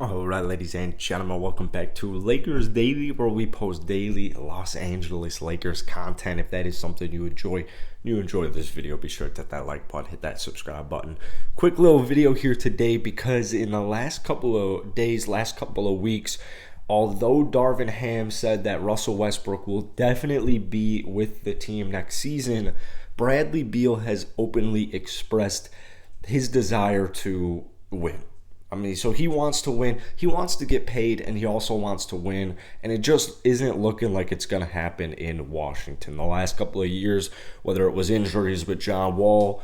All right, ladies and gentlemen, welcome back to Lakers Daily, where we post daily Los Angeles Lakers content. If that is something you enjoy this video, be sure to hit that like button, hit that subscribe button. Quick little video here today because in the last couple of days, last couple of weeks, although Darvin Ham said that Russell Westbrook will definitely be with the team next season, Bradley Beal has openly expressed his desire to win. So he wants to win, he wants to get paid, and he also wants to win, and it just isn't looking like it's going to happen in Washington. The last couple of years, whether it was injuries with John Wall,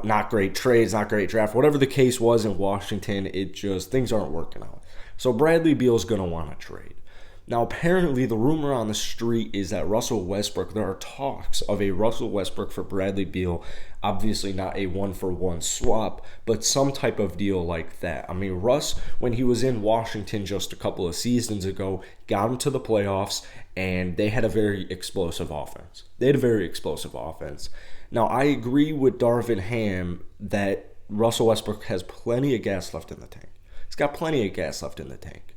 not great trades, not great draft, whatever the case was in Washington, things aren't working out. So Bradley Beal is going to want to trade. Now, apparently, the rumor on the street is that Russell Westbrook, there are talks of a Russell Westbrook for Bradley Beal, obviously not a one-for-one swap, but some type of deal like that. Russ, when he was in Washington just a couple of seasons ago, got him to the playoffs, and they had a very explosive offense. Now, I agree with Darvin Ham that Russell Westbrook has plenty of gas left in the tank. He's got plenty of gas left in the tank.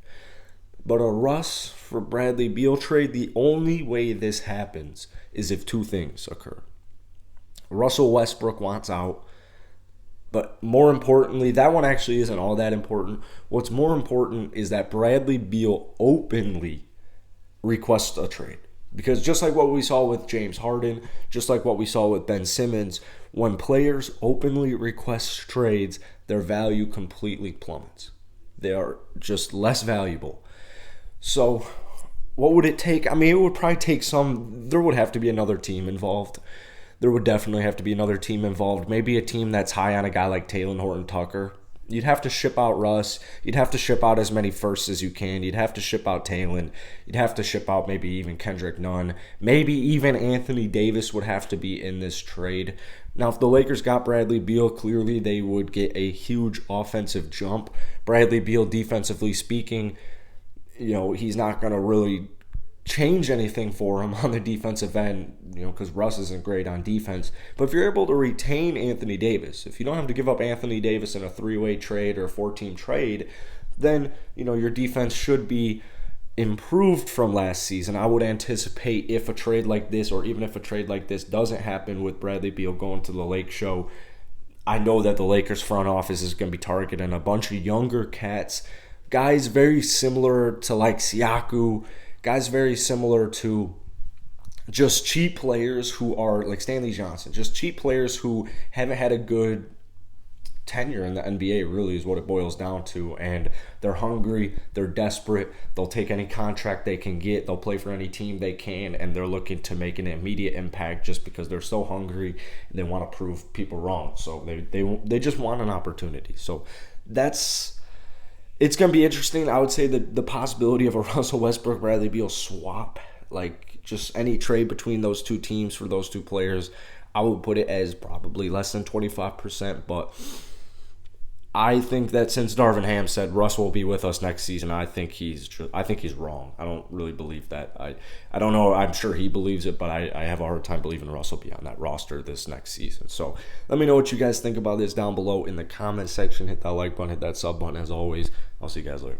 But a Russ for Bradley Beal trade, the only way this happens is if two things occur. Russell Westbrook wants out, but more importantly, that one actually isn't all that important. What's more important is that Bradley Beal openly requests a trade. Because just like what we saw with James Harden, just like what we saw with Ben Simmons, when players openly request trades, their value completely plummets. They are just less valuable. So what would it take? It would probably take there would have to be another team involved. There would definitely have to be another team involved. Maybe a team that's high on a guy like Taylor Horton-Tucker. You'd have to ship out Russ. You'd have to ship out as many firsts as you can. You'd have to ship out Taylor. You'd have to ship out maybe even Kendrick Nunn. Maybe even Anthony Davis would have to be in this trade. Now, if the Lakers got Bradley Beal, clearly they would get a huge offensive jump. Bradley Beal, defensively speaking, he's not going to really change anything for him on the defensive end, because Russ isn't great on defense. But if you're able to retain Anthony Davis, if you don't have to give up Anthony Davis in a three-way trade or a four-team trade, then, your defense should be improved from last season. I would anticipate if a trade like this, or even if a trade like this doesn't happen with Bradley Beal going to the Lake Show, I know that the Lakers front office is going to be targeting a bunch of younger cats, guys very similar to like Siakam, guys very similar to just cheap players who are like Stanley Johnson, just cheap players who haven't had a good tenure in the NBA, really is what it boils down to. And they're hungry, they're desperate, they'll take any contract they can get, they'll play for any team they can, and they're looking to make an immediate impact just because they're so hungry and they want to prove people wrong. So they just want an opportunity. So it's going to be interesting. I would say that the possibility of a Russell Westbrook-Bradley Beal swap, like just any trade between those two teams for those two players, I would put it as probably less than 25%. But I think that since Darvin Ham said Russ will be with us next season, I think he's wrong. I don't really believe that. I don't know. I'm sure he believes it, but I have a hard time believing Russ will be on that roster this next season. So let me know what you guys think about this down below in the comment section. Hit that like button, hit that sub button. As always, I'll see you guys later.